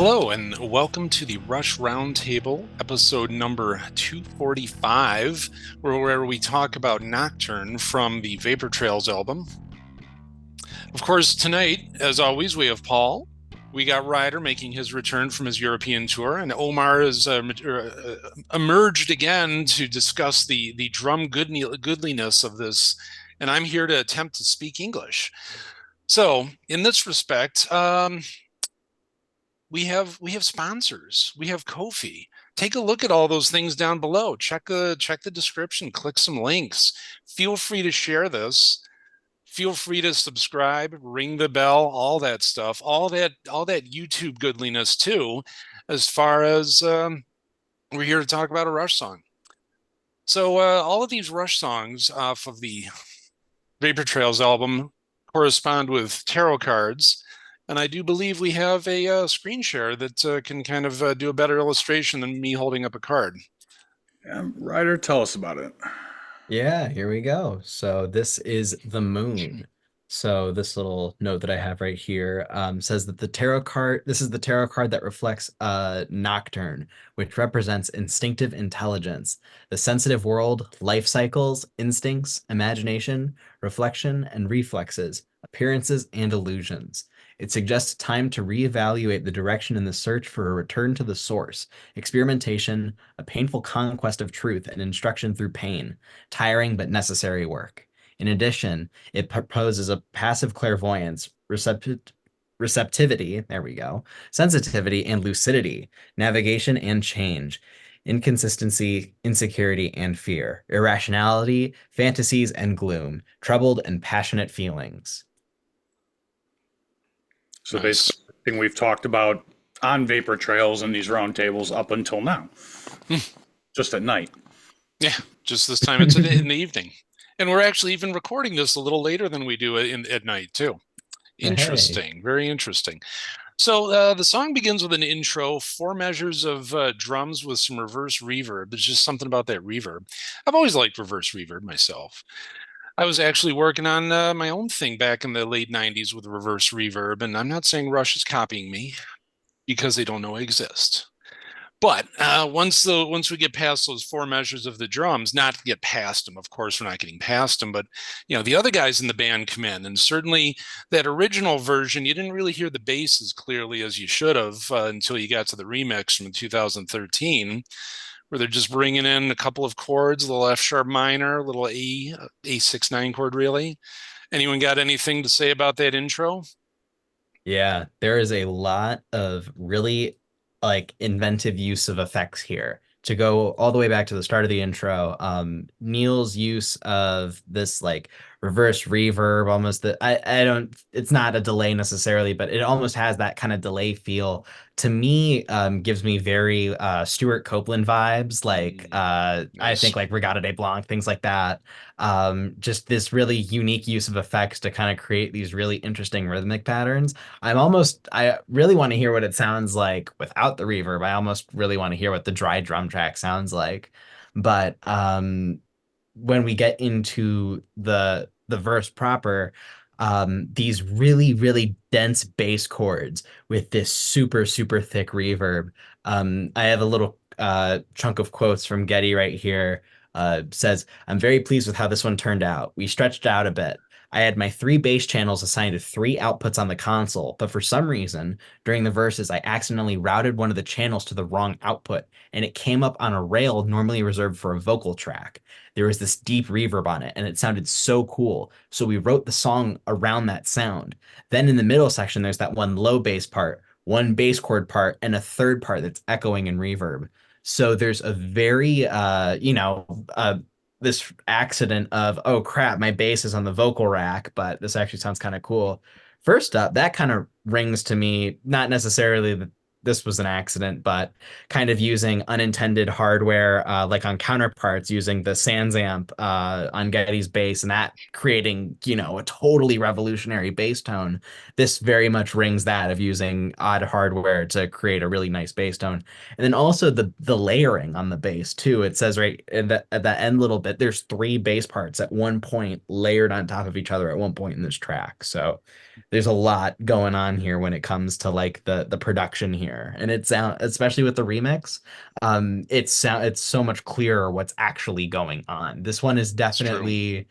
Hello, and welcome to the Rush Roundtable, episode number 245, where we talk about Nocturne from the Vapor Trails album. Of course, tonight, as always, we have Paul. We got Ryder making his return from his European tour, and Omar has emerged again to discuss the drum goodliness of this, and I'm here to attempt to speak English. So, in this respect, we have sponsors. We have Ko-fi. Take a look at all those things down below. Check the description. Click some links. Feel free to share this. Feel free to subscribe, ring the bell, all that stuff, all that YouTube goodliness too. As far as we're here to talk about a Rush song. So all of these Rush songs off of the Vapor Trails album correspond with tarot cards. And I do believe we have a screen share that can kind of do a better illustration than me holding up a card. Ryder, tell us about it. Yeah, here we go. So this is the moon. So this little note that I have right here says that this is the tarot card that reflects Nocturne, which represents instinctive intelligence, the sensitive world, life cycles, instincts, imagination, reflection, and reflexes, appearances, and illusions. It suggests time to reevaluate the direction in the search for a return to the source, experimentation, a painful conquest of truth, and instruction through pain, tiring but necessary work. In addition, it proposes a passive clairvoyance, receptivity, there we go, sensitivity and lucidity, navigation and change, inconsistency, insecurity and fear, irrationality, fantasies and gloom, troubled and passionate feelings. So Nice. basically, everything we've talked about on Vapor Trails and these roundtables up until now, just at night. Yeah, just this time it's in the evening. And we're actually even recording this a little later than we do at night too. Hey. Interesting, very interesting. So the song begins with an intro, 4 measures of drums with some reverse reverb. There's just something about that reverb. I've always liked reverse reverb myself. I was actually working on my own thing back in the late 90s with reverse reverb, and I'm not saying Rush is copying me because they don't know I exist. But once we get past those 4 measures of the drums, not to get past them, of course, we're not getting past them, but the other guys in the band come in, and certainly that original version, you didn't really hear the bass as clearly as you should have until you got to the remix from 2013, where they're just bringing in a couple of chords, a little F sharp minor, a little A6/9 chord, really. Anyone got anything to say about that intro? Yeah, there is a lot of really inventive use of effects here. To go all the way back to the start of the intro, Neil's use of this reverse reverb, almost that I don't, it's not a delay necessarily, but it almost has that kind of delay feel. To me, gives me very Stuart Copeland vibes, I Nice. think like Regatta de Blanc, things like that. Just this really unique use of effects to kind of create these really interesting rhythmic patterns. I really want to hear what it sounds like without the reverb. I almost really want to hear what the dry drum track sounds like. But when we get into the verse proper, these really, really dense bass chords with this super, super thick reverb. I have a little chunk of quotes from Getty right here. Says, I'm very pleased with how this one turned out. We stretched out a bit. I had my 3 bass channels assigned to 3 outputs on the console, but for some reason, during the verses, I accidentally routed one of the channels to the wrong output, and it came up on a rail normally reserved for a vocal track. There was this deep reverb on it, and it sounded so cool. So we wrote the song around that sound. Then in the middle section, there's that one low bass part, one bass chord part, and a third part that's echoing in reverb. So there's a very, this accident of, oh crap, my bass is on the vocal rack, but this actually sounds kind of cool. First up, that kind of rings to me, not necessarily that this was an accident, but kind of using unintended hardware, like on counterparts, using the Sans amp on Getty's bass, and that creating, a totally revolutionary bass tone. This very much rings that of using odd hardware to create a really nice bass tone. And then also the layering on the bass too. It says right at that end little bit, there's 3 bass parts at one point layered on top of each other at one point in this track. So there's a lot going on here when it comes to like the production here. minor, and it sound especially with the remix, it's so much clearer what's actually going on. This one is It's true. definitely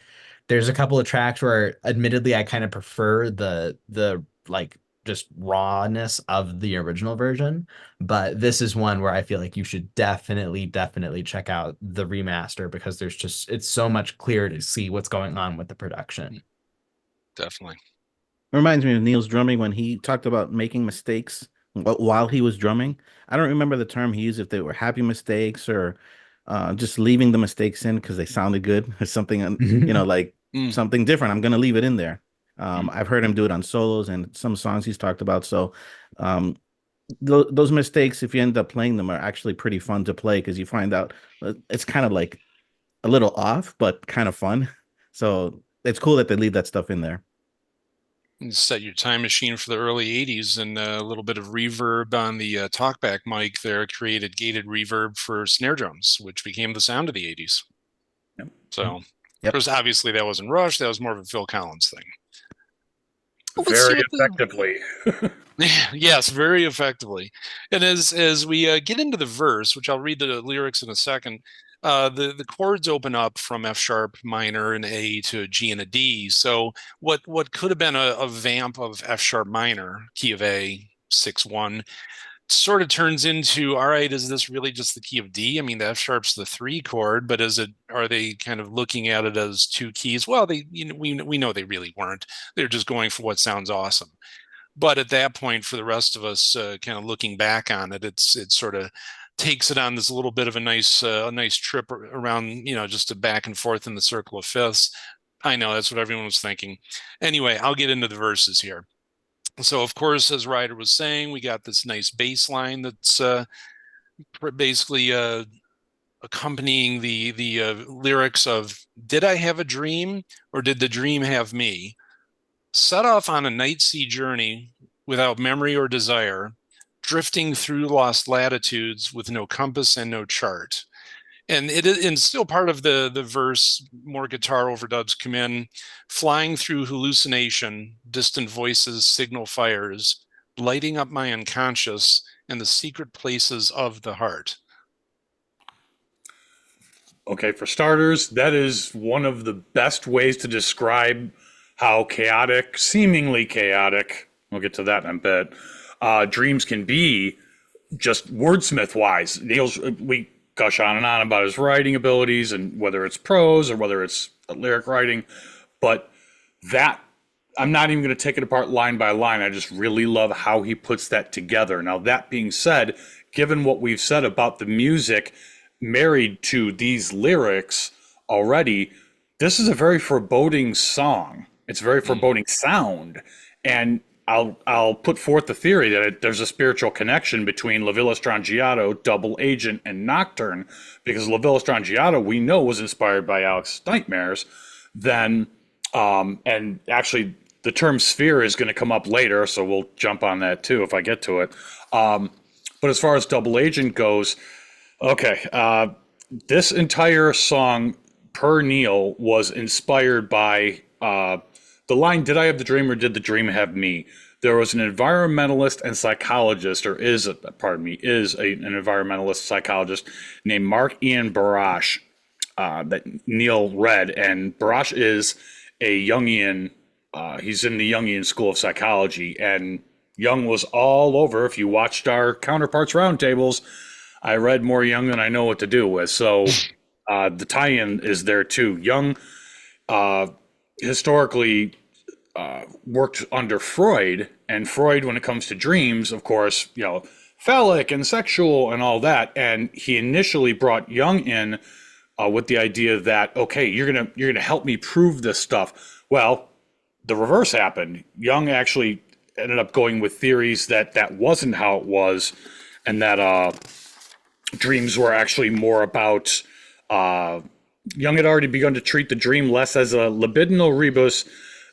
there's a couple of tracks where admittedly I kind of prefer the like just rawness of the original version, but this is one where I feel like you should definitely check out the remaster because there's just it's so much clearer to see what's going on with the production. Definitely. It reminds me of Neil's drumming when he talked about making mistakes while he was drumming. I don't remember the term he used, if they were happy mistakes or just leaving the mistakes in because they sounded good or something, like Mm. something different. I'm going to leave it in there. Mm. I've heard him do it on solos and some songs he's talked about. So um, those mistakes, if you end up playing them, are actually pretty fun to play because you find out it's kind of like a little off, but kind of fun. So it's cool that they leave that stuff in there. You set your time machine for the early 80s, and a little bit of reverb on the talkback mic there created gated reverb for snare drums, which became the sound of the 80s. Yep. So, of Yep. course, obviously that wasn't Rush. That was more of a Phil Collins thing. Well, let's see Very what the effectively. yes, very effectively. And as we get into the verse, which I'll read the lyrics in a second, the chords open up from F sharp minor and A to a G and a D. So what could have been a vamp of F sharp minor, key of A, 6-1, sort of turns into, all right, is this really just the key of D? I mean, the F sharp's the 3 chord, but are they kind of looking at it as 2 keys? Well, we know they really weren't. They're just going for what sounds awesome. But at that point, for the rest of us, kind of looking back on it, it sort of takes it on this little bit of a nice trip around, just a back and forth in the circle of fifths. I know that's what everyone was thinking. Anyway, I'll get into the verses here. So, of course, as Ryder was saying, we got this nice bass line that's basically accompanying the lyrics of "Did I have a dream, or did the dream have me?" Set off on a night sea journey without memory or desire, drifting through lost latitudes with no compass and no chart. And still part of the verse, more guitar overdubs come in, flying through hallucination, distant voices, signal fires, lighting up my unconscious and the secret places of the heart. Okay, for starters, that is one of the best ways to describe how chaotic, seemingly chaotic, we'll get to that in a bit, dreams can be, just wordsmith wise. We gush on and on about his writing abilities and whether it's prose or whether it's lyric writing, but that, I'm not even going to take it apart line by line. I just really love how he puts that together. Now, that being said, given what we've said about the music married to these lyrics already, this is a very foreboding song. It's a very foreboding sound. And I'll put forth the theory that there's a spiritual connection between La Villa Strangiato, Double Agent, and Nocturne, because La Villa Strangiato we know was inspired by Alex Nightmares. Then, and actually the term sphere is going to come up later, so we'll jump on that too if I get to it. But as far as Double Agent goes, okay, this entire song per Neil was inspired by the line, "Did I have the dream or did the dream have me?" There was an environmentalist and psychologist, or is an environmentalist psychologist named Mark Ian Barash that Neil read. And Barash is a Jungian, he's in the Jungian school of psychology. And Jung was all over. If you watched our counterparts roundtables, I read more Jung than I know what to do with. So the tie-in is there too. Jung historically worked under Freud, and Freud, when it comes to dreams, of course, phallic and sexual and all that. And he initially brought Jung in with the idea that, okay, you're gonna help me prove this stuff. Well, the reverse happened. Jung actually ended up going with theories that wasn't how it was, and that dreams were actually more about. Jung had already begun to treat the dream less as a libidinal rebus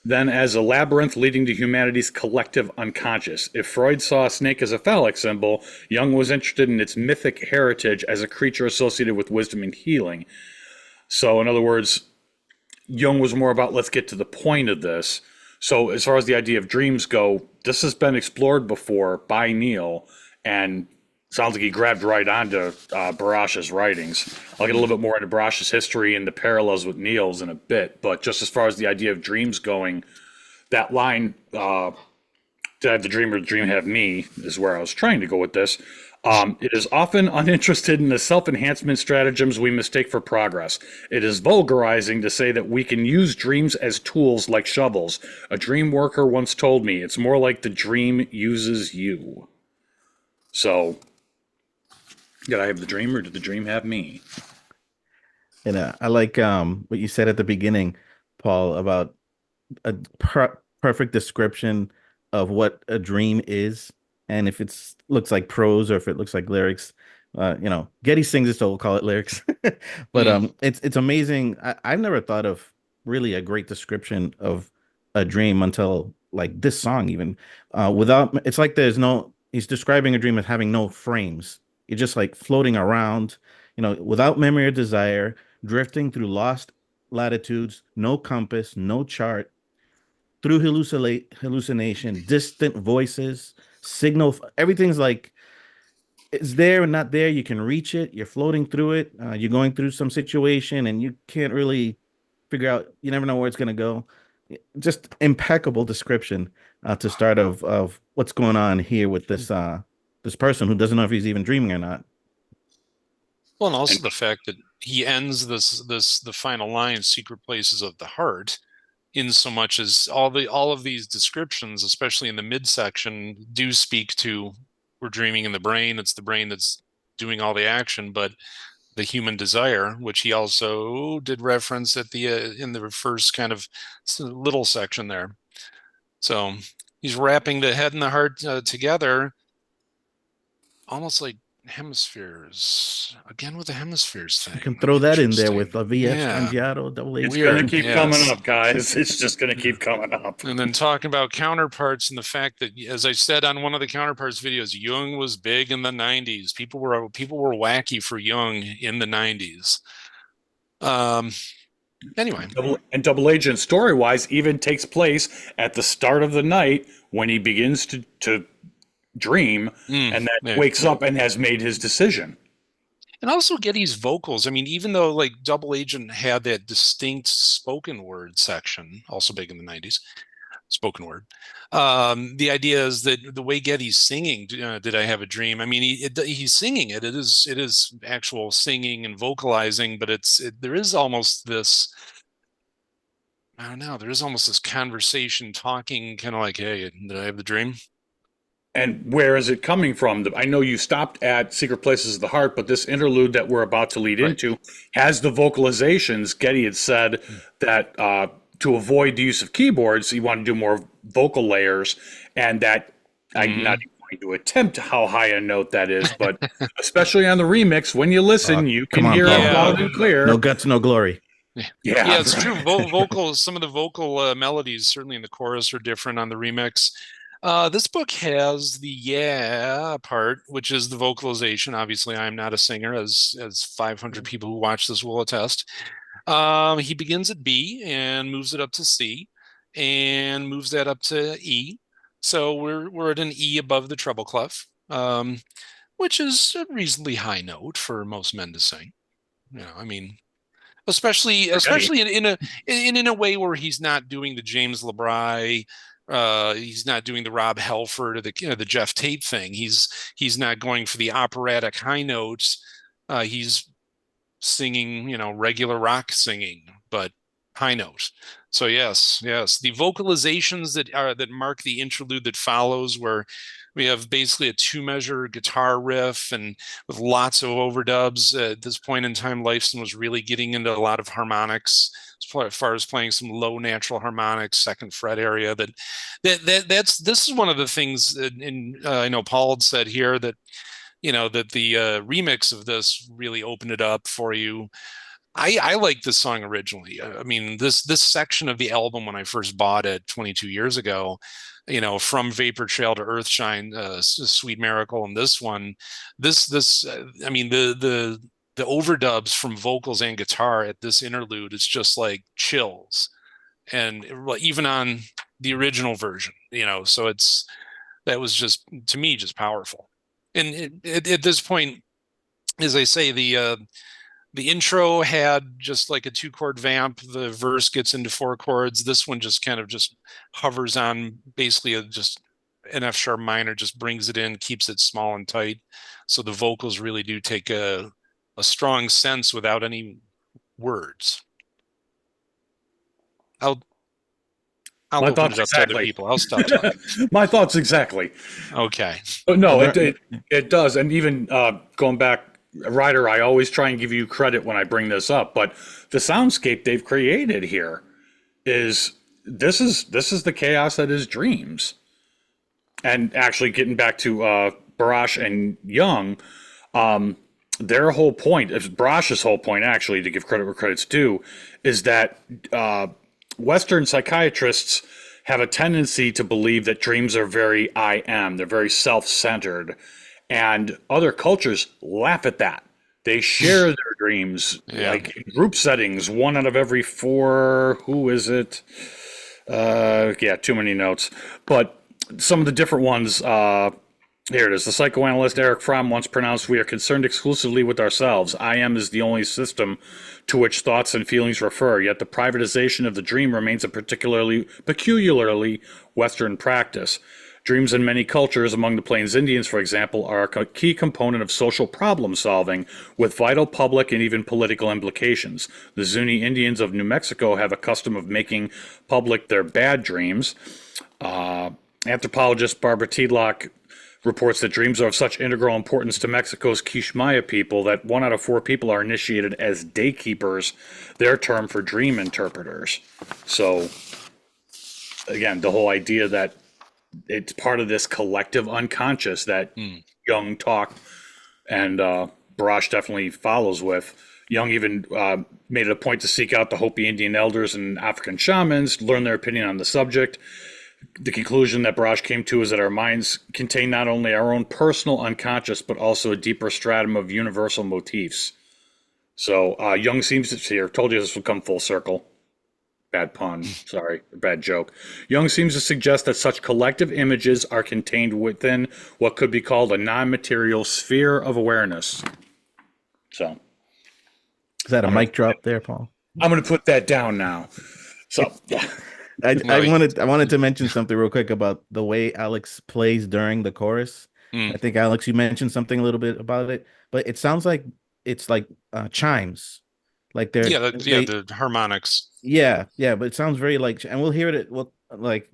than as a labyrinth leading to humanity's collective unconscious. If Freud saw a snake as a phallic symbol, Jung was interested in its mythic heritage as a creature associated with wisdom and healing. So, in other words, Jung was more about, let's get to the point of this. So, as far as the idea of dreams go, this has been explored before by Neil, and sounds like he grabbed right onto Barash's writings. I'll get a little bit more into Barash's history and the parallels with Neil's in a bit, but just as far as the idea of dreams going, that line, "Did I have the dream or the dream have me?" is where I was trying to go with this. It is often uninterested in the self enhancement stratagems we mistake for progress. It is vulgarizing to say that we can use dreams as tools like shovels. A dream worker once told me it's more like the dream uses you. So, did I have the dream or did the dream have me? And I like what you said at the beginning, Paul, about a perfect description of what a dream is, and if it's looks like prose or if it looks like lyrics. Getty sings it, so we'll call it lyrics. But Mm. it's amazing. I've never thought of really a great description of a dream until like this song, even without. It's like there's no. He's describing a dream as having no frames. You're just like floating around, without memory or desire, drifting through lost latitudes, no compass, no chart, through hallucination, distant voices, signal. Everything's like it's there and not there. You can reach it. You're floating through it. You're going through some situation and you can't really figure out. You never know where it's going to go. Just impeccable description to start of what's going on here with this person who doesn't know if he's even dreaming or not. Well, and And also the fact that he ends the final line, "Secret places of the heart," in so much as all of these descriptions, especially in the midsection, do speak to we're dreaming in the brain. It's the brain that's doing all the action, but the human desire, which he also did reference at the in the first kind of little section there. So he's wrapping the head and the heart together, almost like hemispheres. Again with the hemispheres You can thing. throw that in there with Interesting. a VF Yeah. Strangiato, double H it's going to Weird. keep Strangiato. coming Yes. up, guys. It's just going to keep coming up. And then talking about counterparts and the fact that, as I said on one of the counterparts videos, Jung was big in the 90s. People were wacky for Jung in the 90s. Um, anyway. Double Agent, story wise, even takes place at the start of the night when he begins to dream and then Yeah. wakes up and has made his decision. And also Getty's vocals. I mean, even though like Double Agent had that distinct spoken word section, also big in the 90s, spoken word. The idea is that the way Getty's singing, "Did I Have a Dream?" I mean, he's singing it. It is actual singing and vocalizing, but there is almost this. I don't know. There is almost this conversation, talking, kind of like, "Hey, did I have the dream?" And where is it coming from? I know you stopped at Secret Places of the Heart, but this interlude that we're about to lead Right. into has the vocalizations. Getty had said that to avoid the use of keyboards, he wanted to do more vocal layers, and that I'm not even going to attempt how high a note that is, but especially on the remix, when you listen, you Come can on, hear Paul. it loud and clear. No guts, no glory. Yeah, Yeah, it's true. Some of the vocal melodies, certainly in the chorus, are different on the remix. This book has the "yeah" part, which is the vocalization. Obviously, I'm not a singer, as 500 people who watch this will attest. He begins at B and moves it up to C, and moves that up to E. So we're at an E above the treble clef, which is a reasonably high note for most men to sing. I mean, especially for Getty. especially in a way where he's not doing the James LeBray, he's not doing the Rob Halford or the Jeff Tate thing. He's not going for the operatic high notes. He's singing, regular rock singing, but high note. So yes, the vocalizations that mark the interlude that follows, where we have basically a two-measure guitar riff and with lots of overdubs. At this point in time, Lifeson was really getting into a lot of harmonics as far as playing some low natural harmonics, second fret area. This is one of the things. I know Paul had said here that that the remix of this really opened it up for you. I liked this song originally. I mean, this section of the album when I first bought it 22 years ago, from Vapor Trail to Earthshine, Sweet Miracle, and this one, I mean, the overdubs from vocals and guitar at this interlude, it's just like chills, and even on the original version, so that was just to me just powerful. And at this point, as I say, the intro had just like a 2 chord vamp. The verse gets into 4 chords. This one just kind of just hovers on basically just an F sharp minor, just brings it in, keeps it small and tight. So the vocals really do take a strong sense without any words. I'll My open thoughts it up to other exactly. people. I'll stop talking. My thoughts exactly. Okay. But no, Well, it does. And even going back, Ryder, I always try and give you credit when I bring this up, but the soundscape they've created here is this is the chaos that is Dreams. And actually getting back to Barash and Young, their whole point, Barash's whole point, actually, to give credit where credit's due, is that Western psychiatrists have a tendency to believe that dreams are very I am, they're very self centered. And other cultures laugh at that. They share their dreams, Yeah. like in group settings, 1 out of every 4. Who is it? Yeah, too many notes. But some of the different ones, here it is. The psychoanalyst Eric Fromm once pronounced, "We are concerned exclusively with ourselves. I am is the only system to which thoughts and feelings refer, yet the privatization of the dream remains a peculiarly Western practice. Dreams in many cultures, among the Plains Indians, for example, are a key component of social problem solving with vital public and even political implications. The Zuni Indians of New Mexico have a custom of making public their bad dreams. Anthropologist Barbara Tiedlock reports that dreams are of such integral importance to Mexico's Quichmaya people that 1 out of 4 people are initiated as daykeepers, their term for dream interpreters." So, again, the whole idea that it's part of this collective unconscious that Jung talked and Barash definitely follows with. Jung even made it a point to seek out the Hopi Indian elders and African shamans, learn their opinion on the subject. The conclusion that Barash came to is that our minds contain not only our own personal unconscious, but also a deeper stratum of universal motifs. So Jung seems to here, told you this would come full circle. Bad pun, sorry, bad joke. Jung seems to suggest that such collective images are contained within what could be called a non-material sphere of awareness. So, is that a mic drop there, Paul? I'm going to put that down now. So, yeah. I wanted to mention something real quick about the way Alex plays during the chorus. I think Alex, you mentioned something a little bit about it, but it sounds like it's like chimes, like the harmonics. Yeah, but it sounds very like, and we'll hear it. Well, like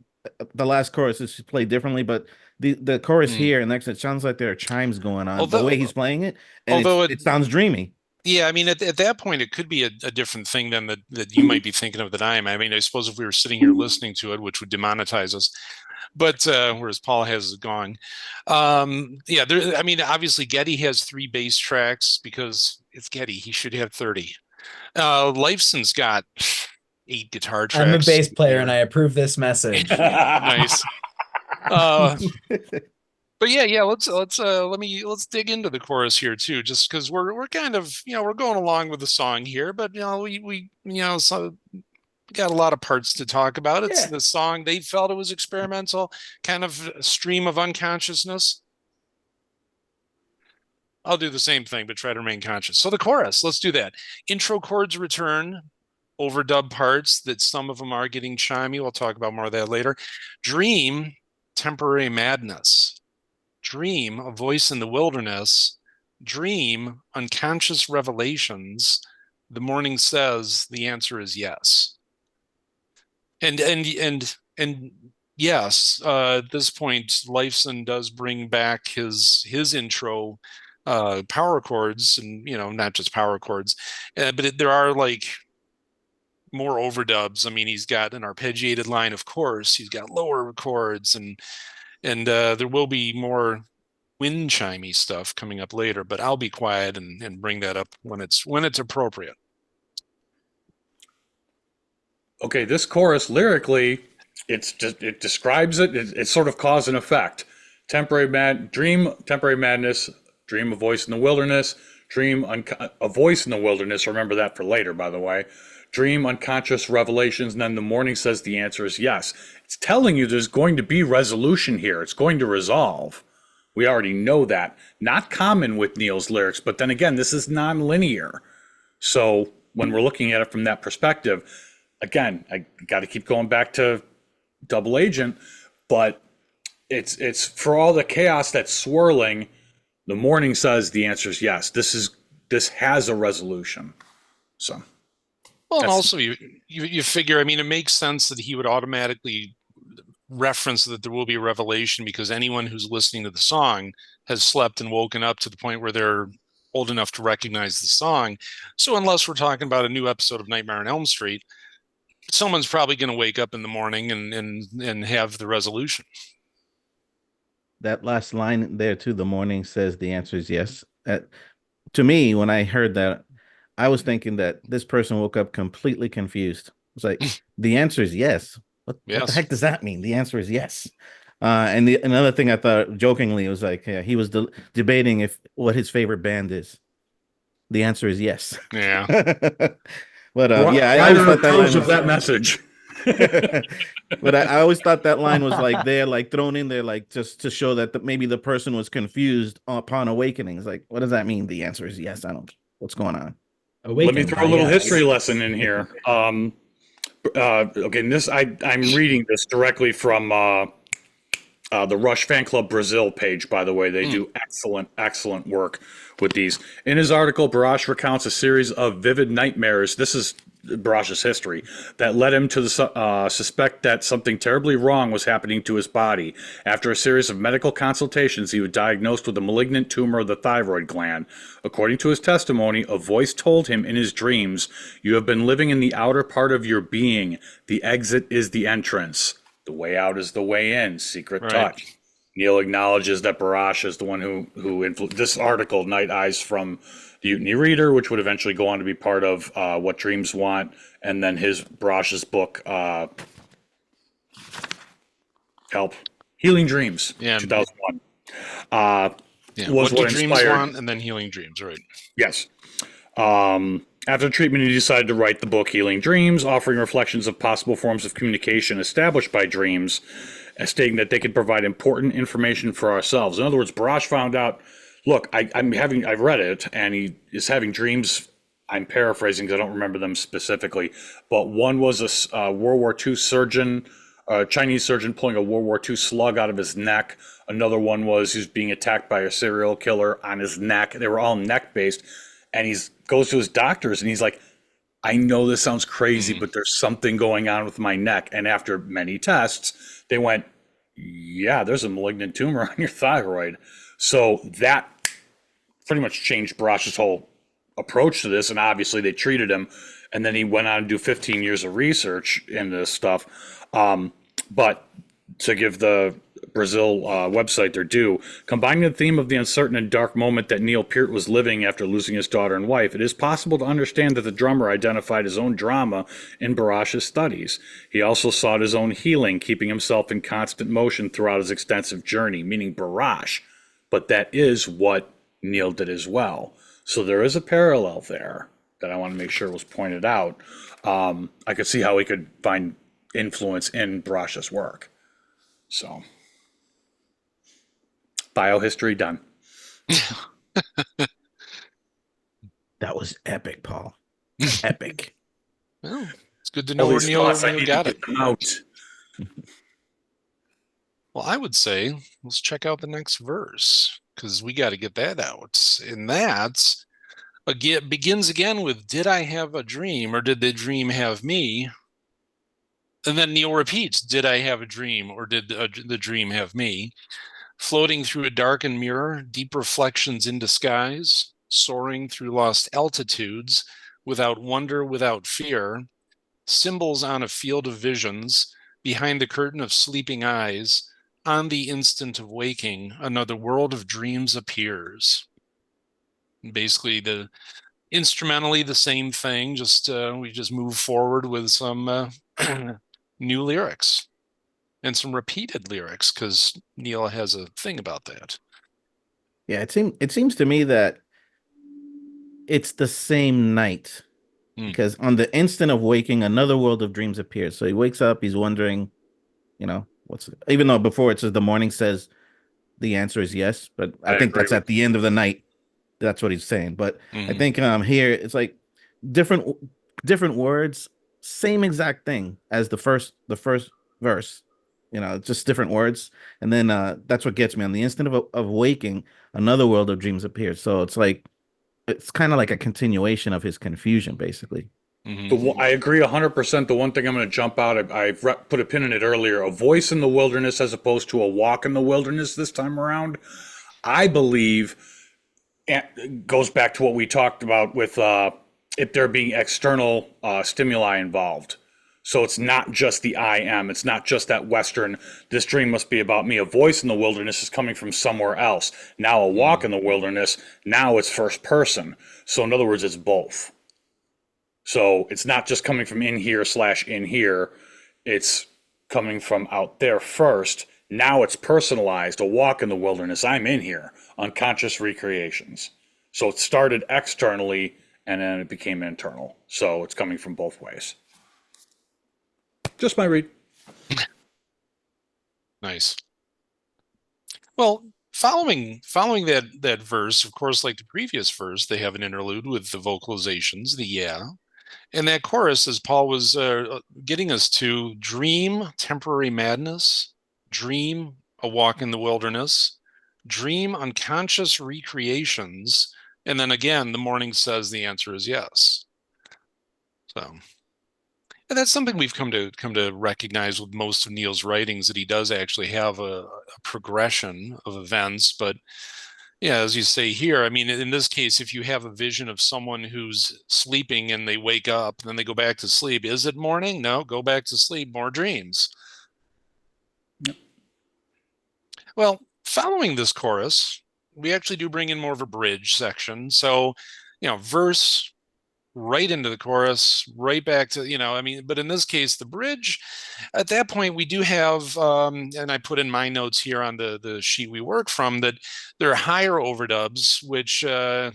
the last chorus is played differently, but the chorus here and next, it sounds like there are chimes going on. The way he's playing it, and it sounds dreamy. Yeah, I mean, at that point, it could be a different thing than that you might be thinking of that I am. I mean, I suppose if we were sitting here listening to it, which would demonetize us, but whereas Paul has gone. Yeah, I mean, obviously, Getty has 3 bass tracks because it's Getty. He should have 30. Lifeson's got 8 guitar tracks. I'm a bass player and I approve this message. Nice. But yeah, let's dig into the chorus here too, just because we're kind of we're going along with the song here, but we so we got a lot of parts to talk about. It's the song. They felt it was experimental, kind of a stream of unconsciousness. I'll do the same thing, but try to remain conscious. So the chorus, let's do that. Intro chords return, overdub parts that some of them are getting chimey. We'll talk about more of that later. Dream, temporary madness. Dream, a voice in the wilderness. Dream, unconscious revelations. The morning says the answer is yes. And yes, at this point, Lifeson does bring back his intro power chords, and not just power chords, but there are like more overdubs. I mean, he's got an arpeggiated line, of course. He's got lower chords, and there will be more wind chimey stuff coming up later. But I'll be quiet and bring that up when it's appropriate. Okay, this chorus lyrically, it describes it. It's sort of cause and effect. Temporary madness. Dream, a voice in the wilderness. Dream, a voice in the wilderness. Remember that for later, by the way. Dream, unconscious revelations, and then the morning says the answer is yes. It's telling you there's going to be resolution here. It's going to resolve, We already know that. Not common with Neil's lyrics, but then again, this is non-linear. So when we're looking at it from that perspective, again, I got to keep going back to Double Agent, but it's for all the chaos that's swirling. The morning says the answer is yes. This has a resolution. So Well, and that's also you figure, I mean, it makes sense that he would automatically reference that there will be a revelation because anyone who's listening to the song has slept and woken up to the point where they're old enough to recognize the song. So unless we're talking about a new episode of Nightmare on Elm Street, someone's probably going to wake up in the morning and have the resolution. That last line there too, the morning says the answer is yes. To me, when I heard that, I was thinking that this person woke up completely confused. It's like the answer is yes. What the Yes. heck does that mean? The answer is yes. Another thing I thought jokingly was like, yeah, he was debating if what his favorite band is. The answer is yes. Yeah. But yeah, I always Writer thought that line approves of was. that message. But I always thought that line was like there, like thrown in there, like just to show that maybe the person was confused upon awakening. It's like, what does that mean? The answer is yes. I don't. What's going on? Let me throw a little history lesson in here. Okay, I'm reading this directly from the Rush Fan Club Brazil page. By the way, they do excellent work with these. In his article, Barash recounts a series of vivid nightmares. This is Barash's history that led him to suspect that something terribly wrong was happening to his body. After a series of medical consultations, he was diagnosed with a malignant tumor of the thyroid gland. According to his testimony, a voice told him in his dreams, "You have been living in the outer part of your being. The exit is the entrance. The way out is the way in. Secret touch." Neil acknowledges that Barash is the one who influenced this article, Night Eyes from the Mutiny Reader, which would eventually go on to be part of What Dreams Want, and then Barash's book, Help, Healing Dreams, 2001. Was what Dreams Want, and then Healing Dreams, right? Yes. After treatment, he decided to write the book Healing Dreams, offering reflections of possible forms of communication established by dreams, stating that they could provide important information for ourselves. In other words, Barash found out, look, I've read it, and he is having dreams. I'm paraphrasing because I don't remember them specifically, but one was a World War II surgeon, a Chinese surgeon pulling a World War II slug out of his neck. Another one was he was being attacked by a serial killer on his neck. They were all neck-based. And he goes to his doctors and he's like, I know this sounds crazy, but there's something going on with my neck. And after many tests, they went, yeah, there's a malignant tumor on your thyroid. So that pretty much changed Barash's whole approach to this. And obviously they treated him. And then he went on to do 15 years of research in this stuff. But to give the Brazil website their due, combining the theme of the uncertain and dark moment that Neil Peart was living after losing his daughter and wife, it is possible to understand that the drummer identified his own drama in Barash's studies. He also sought his own healing, keeping himself in constant motion throughout his extensive journey, meaning Barash. But that is what Neil did as well. So there is a parallel there that I want to make sure was pointed out. I could see how he could find influence in Barash's work. So, biohistory done. That was epic, Paul. Epic. Well, it's good to know where Neil got it. Out. Well, I would say let's check out the next verse because we got to get that out. And that again begins again with, "Did I have a dream, or did the dream have me?" And then Neil repeats, "Did I have a dream, or did the dream have me?" Floating through a darkened mirror, deep reflections in disguise, soaring through lost altitudes, without wonder, without fear, symbols on a field of visions, behind the curtain of sleeping eyes, on the instant of waking, another world of dreams appears. Basically, instrumentally the same thing, just we just move forward with some new lyrics and some repeated lyrics because Neil has a thing about that. Yeah, it seems to me that it's the same night because on the instant of waking, another world of dreams appears. So he wakes up, he's wondering, what's, even though before it says the morning says the answer is yes, but I I think agree that's with at the end of the night. That's what he's saying. But I Hmm. think here it's like different different words, same exact thing as the first verse. Just different words. And then that's what gets me. On the instant of waking, another world of dreams appears. So it's kind of like a continuation of his confusion, basically. Hmm. I agree 100%. The one thing I'm going to jump out, put a pin in it earlier, a voice in the wilderness as opposed to a walk in the wilderness this time around. I believe it goes back to what we talked about with if there being external stimuli involved. So it's not just the I am. It's not just that Western, this dream must be about me. A voice in the wilderness is coming from somewhere else. Now a walk in the wilderness, now it's first person. So in other words, it's both. So it's not just coming from in here slash in here. It's coming from out there first. Now it's personalized, a walk in the wilderness. I'm in here, unconscious recreations. So it started externally and then it became internal. So it's coming from both ways. Just my read. Nice. Well, following that verse, of course, like the previous verse, they have an interlude with the vocalizations, the yeah, and that chorus, as Paul was getting us to, dream, temporary madness, dream, a walk in the wilderness, dream, unconscious recreations, and then again, the morning says the answer is yes. So, and that's something we've come to recognize with most of Neil's writings, that he does actually have a progression of events. But yeah, as you say here, I mean, in this case, if you have a vision of someone who's sleeping and they wake up, then they go back to sleep. Is it morning? No, go back to sleep. More dreams. Yep. Well, following this chorus, we actually do bring in more of a bridge section. So, verse right into the chorus, right back to, I mean, but in this case, the bridge, at that point, we do have, and I put in my notes here on the sheet we work from, that there are higher overdubs, which, I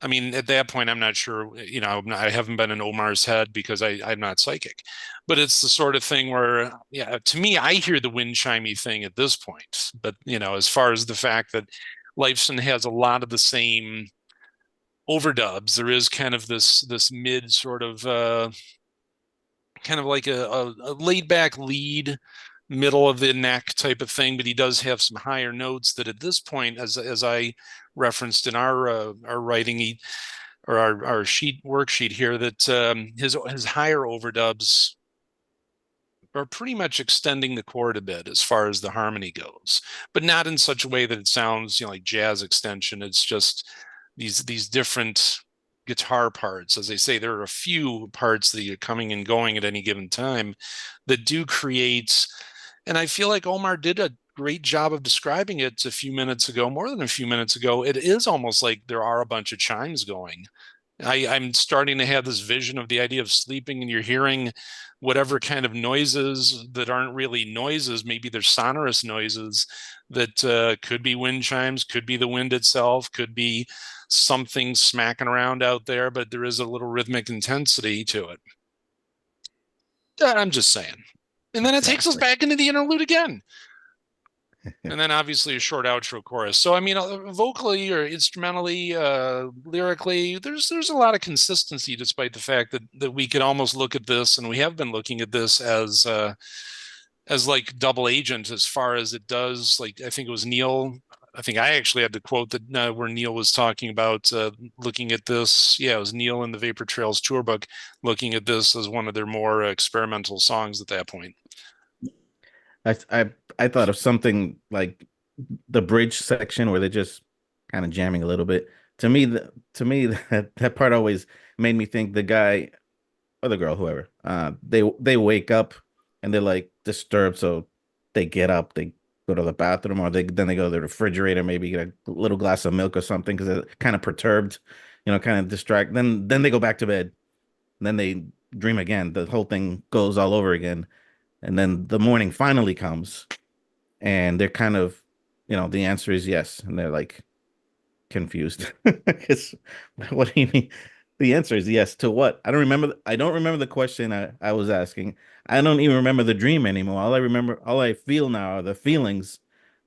mean, at that point, I'm not sure, I haven't been in Omar's head because I'm not psychic, but it's the sort of thing where, yeah, to me, I hear the wind chimey thing at this point. But, as far as the fact that Lifeson has a lot of the same overdubs, there is kind of this mid sort of kind of like a laid back lead, middle of the neck type of thing, but he does have some higher notes that at this point, as I referenced in our writing, or our sheet worksheet here, that his higher overdubs are pretty much extending the chord a bit as far as the harmony goes, but not in such a way that it sounds, like jazz extension. It's just these different guitar parts. As they say, there are a few parts that are coming and going at any given time that do create. And I feel like Omar did a great job of describing it a few minutes ago, more than a few minutes ago. It is almost like there are a bunch of chimes going. I'm starting to have this vision of the idea of sleeping and you're hearing whatever kind of noises that aren't really noises. Maybe they're sonorous noises that could be wind chimes, could be the wind itself, could be something smacking around out there, but there is a little rhythmic intensity to it. I'm just saying. And then it takes us Exactly. back into the interlude again. And then obviously a short outro chorus. So I mean, vocally or instrumentally, lyrically, there's a lot of consistency, despite the fact that we could almost look at this, and we have been looking at this as like double agent, as far as it does. Like I think it was Neil. I think I actually had the quote that where Neil was talking about looking at this. Yeah, it was Neil in the Vapor Trails tour book, looking at this as one of their more experimental songs at that point. I thought of something like the bridge section where they're just kind of jamming a little bit. To me, that part always made me think the guy or the girl, whoever, they wake up and they're like disturbed, so they get up, they go to the bathroom, or they go to the refrigerator, maybe get a little glass of milk or something because they're kind of perturbed, kind of distract. Then they go back to bed, and then they dream again. The whole thing goes all over again, and then the morning finally comes, and they're kind of, the answer is yes, and they're like confused. It's, what do you mean? The answer is yes to what? I don't remember the question I was asking. I don't even remember the dream anymore. All I feel now are the feelings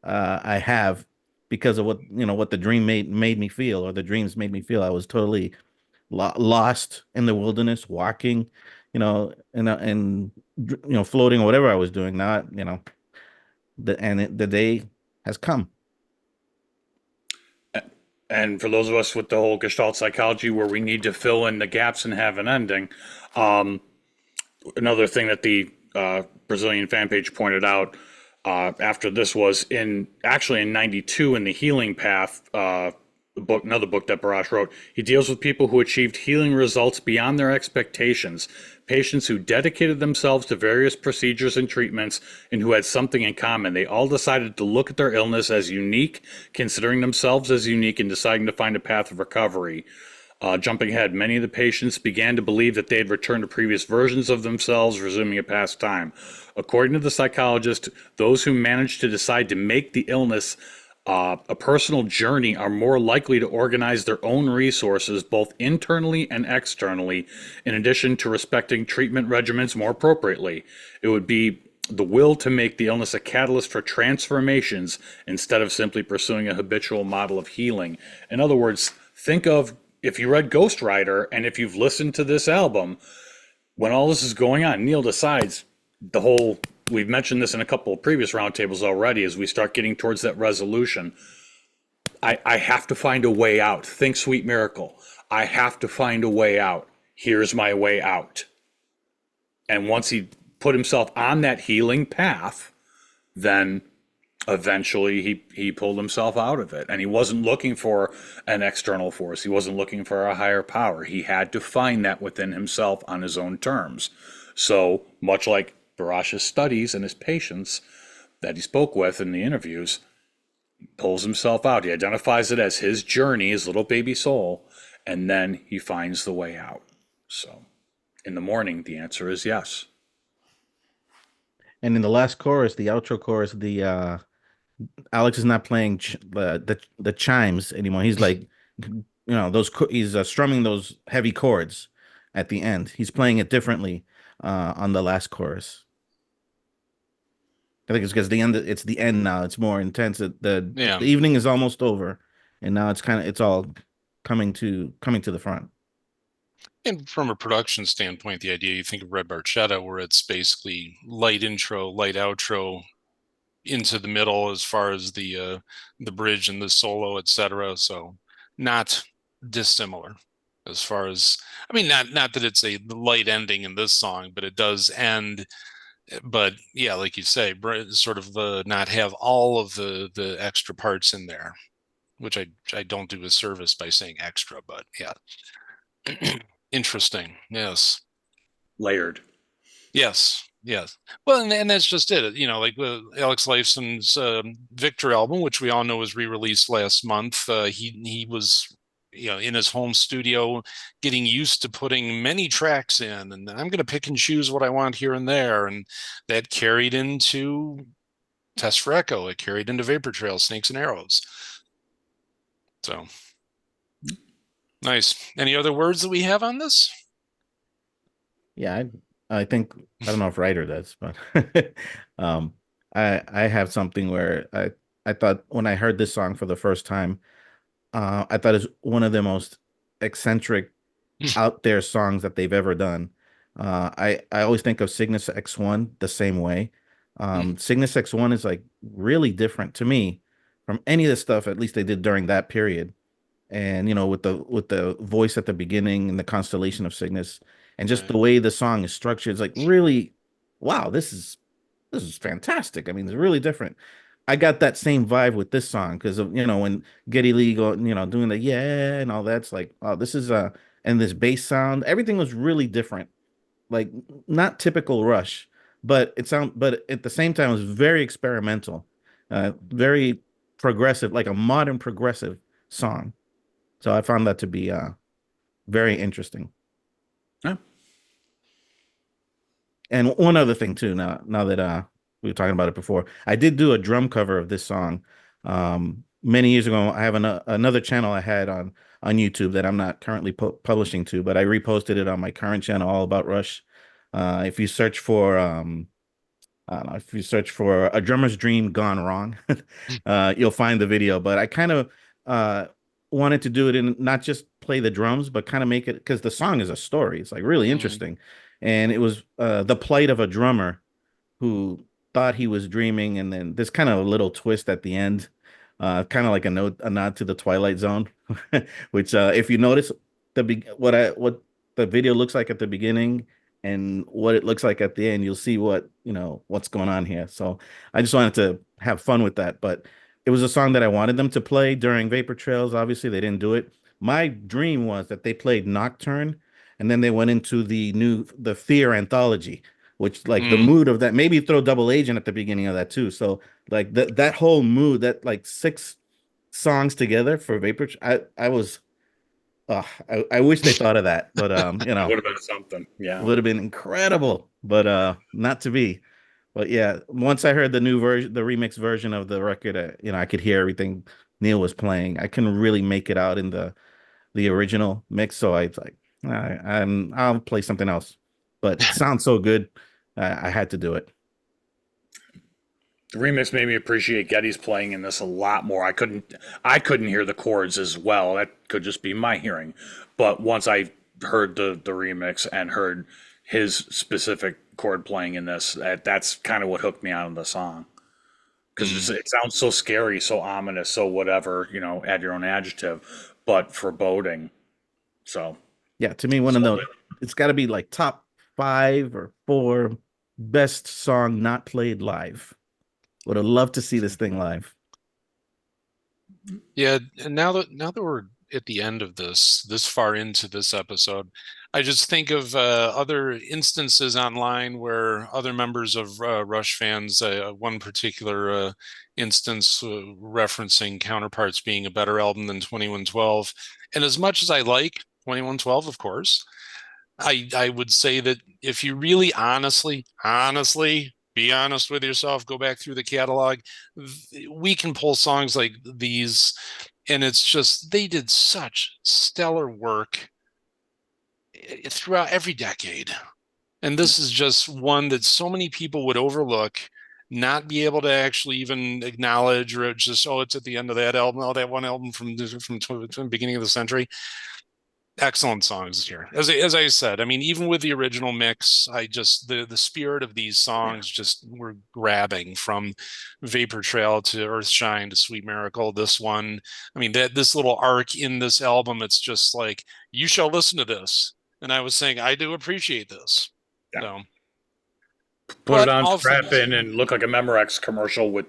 I have because of what what the dream made me feel, or the dreams made me feel. I was totally lost in the wilderness, walking, and floating or whatever I was doing. Now, the day has come. And for those of us with the whole Gestalt psychology where we need to fill in the gaps and have an ending, um, another thing that the Brazilian fan page pointed out after this was in '92 in the Healing Path book, another book that Barash wrote. He deals with people who achieved healing results beyond their expectations, patients who dedicated themselves to various procedures and treatments and who had something in common. They all decided to look at their illness as unique, considering themselves as unique and deciding to find a path of recovery. Jumping ahead, many of the patients began to believe that they had returned to previous versions of themselves, resuming a past time. According to the psychologist, those who managed to decide to make the illness a personal journey are more likely to organize their own resources, both internally and externally, in addition to respecting treatment regimens more appropriately. It would be the will to make the illness a catalyst for transformations instead of simply pursuing a habitual model of healing. In other words, think of if you read Ghost Rider and if you've listened to this album, when all this is going on, Neil decides the whole. We've mentioned this in a couple of previous roundtables already. As we start getting towards that resolution, I have to find a way out. Think Sweet Miracle. I have to find a way out. Here's my way out. And once he put himself on that healing path, then eventually he pulled himself out of it. And he wasn't looking for an external force. He wasn't looking for a higher power. He had to find that within himself on his own terms. So much like Barash's studies and his patients that he spoke with in the interviews, he pulls himself out. He identifies it as his journey, his little baby soul, and then he finds the way out. So in the morning, the answer is yes. And in the last chorus, the outro chorus, the Alex is not playing the chimes anymore. He's like, he's strumming those heavy chords at the end. He's playing it differently on the last chorus. I think it's because it's the end now. It's more intense. The evening is almost over, and now it's all coming to the front. And from a production standpoint, the idea you think of Red Barchetta, where it's basically light intro, light outro, into the middle as far as the bridge and the solo, etc. So not dissimilar as far as, I mean, not that it's a light ending in this song, but it does end. But yeah, like you say, sort of not have all of the extra parts in there, which I don't do a service by saying extra, but yeah. Interesting. Yes. Layered. Yes. Yes. Well, and that's just it. Like Alex Lifeson's Victor album, which we all know was re-released last month. He was, in his home studio, getting used to putting many tracks in, and I'm going to pick and choose what I want here and there, and that carried into Test for Echo. It carried into Vapor Trail, Snakes and Arrows. So nice. Any other words that we have on this? Yeah, I think I don't know if Ryder does, but um, I have something where I thought when I heard this song for the first time, I thought it's one of the most eccentric, out there songs that they've ever done. I always think of Cygnus X1 the same way. Cygnus X1 is like really different to me from any of the stuff at least they did during that period. And with the voice at the beginning and the constellation of Cygnus and just the way the song is structured, it's like really, wow, this is fantastic. I mean, it's really different. I got that same vibe with this song because of when Geddy Lee doing the yeah and all that's like, oh, this is and this bass sound, everything was really different, like not typical Rush, but at the same time it was very experimental, very progressive, like a modern progressive song. So I found that to be very interesting. Yeah. And one other thing too, now that we were talking about it before, I did do a drum cover of this song many years ago. I have another channel I had on YouTube that I'm not currently publishing to, but I reposted it on my current channel, All About Rush. If you search for I don't know if you search for "A Drummer's Dream Gone Wrong," you'll find the video. But I kind of uh, wanted to do it and not just play the drums, but kind of make it because the song is a story. It's like really Mm. interesting, and it was the plight of a drummer who thought he was dreaming, and then there's kind of a little twist at the end, kind of like a nod to the Twilight Zone, which if you notice what the video looks like at the beginning and what it looks like at the end, you'll see what's going on here. So I just wanted to have fun with that, but it was a song that I wanted them to play during Vapor Trails. Obviously, they didn't do it. My dream was that they played Nocturne, and then they went into the Fear anthology, which like the Mm. mood of that, maybe throw Double Agent at the beginning of that too. So like that whole mood, that like 6 songs together for Vapor. I was I wish they thought of that, but That would have been something. it Yeah. would have been incredible, but not to be. But yeah, once I heard the new version, the remix version of the record, I could hear everything Neil was playing. I couldn't really make it out in the original mix, so I was like, I'll play something else. But it sounds so good, I had to do it. The remix made me appreciate Getty's playing in this a lot more. I couldn't hear the chords as well. That could just be my hearing. But once I heard the remix and heard his specific chord playing in this, that's kind of what hooked me on the song. Because Mm. it sounds so scary, so ominous, so whatever, add your own adjective, but foreboding. So, Yeah, to me, one of sold the it. it's got to be like top 5 or 4 best song not played live. Would have loved to see this thing live. Yeah, and now that we're at the end of this far into this episode, I just think of other instances online where other members of Rush fans, one particular instance referencing Counterparts being a better album than 2112. And as much as I like 2112, of course, I would say that if you really honestly be honest with yourself, go back through the catalog, we can pull songs like these, and it's just they did such stellar work throughout every decade. And this is just one that so many people would overlook, not be able to actually even acknowledge, or just, oh, it's at the end of that album, oh, that one album from the beginning of the century. Excellent songs here. As I said, I mean, even with the original mix, I just the spirit of these Yeah, songs just were grabbing from Vapor Trail to Earthshine to Sweet Miracle. This one, I mean, that this little arc in this album, it's just like you shall listen to this. And I was saying, I do appreciate this. Yeah. So, Put it but on, all strap things in, and look like a Memorex commercial with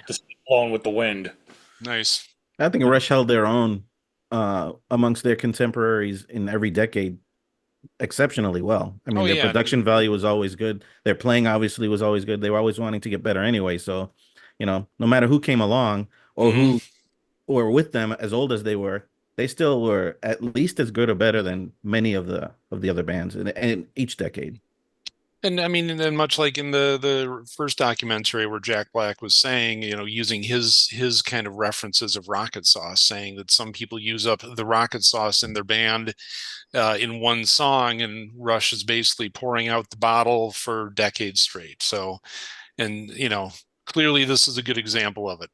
just blowing with the wind. nice. I think Rush held their own amongst their contemporaries in every decade exceptionally well. I Oh mean, their yeah, production value was always good. Their playing obviously was always good. They were always wanting to get better anyway. So, no matter who came along or mhm. who were with them, as old as they were, they still were at least as good or better than many of the other bands in each decade. And I mean, and then much like in the first documentary where Jack Black was saying, using his kind of references of rocket sauce, saying that some people use up the rocket sauce in their band in one song, and Rush is basically pouring out the bottle for decades straight. So, and clearly this is a good example of it.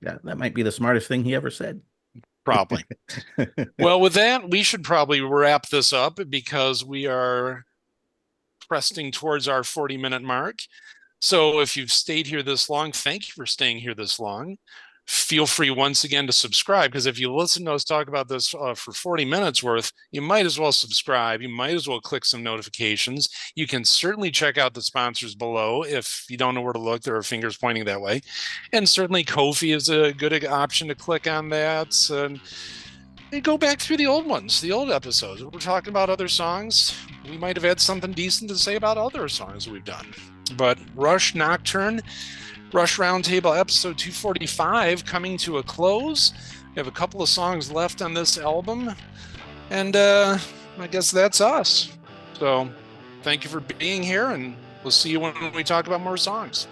Yeah, that might be the smartest thing he ever said. Probably. Well, with that, we should probably wrap this up because we are pressing towards our 40-minute mark. So if you've stayed here this long, thank you for staying here this long. Feel free once again to subscribe, because if you listen to us talk about this for 40 minutes worth, you might as well subscribe. You might as well click some notifications. You can certainly check out the sponsors below. If you don't know where to look, there are fingers pointing that way. And certainly Ko-fi is a good option to click on that. And go back through the old ones, the old episodes. We're talking about other songs. We might have had something decent to say about other songs we've done. But Rush Nocturne, Rush Roundtable episode 245 coming to a close. We have a couple of songs left on this album. And I guess that's us. So thank you for being here, and we'll see you when we talk about more songs.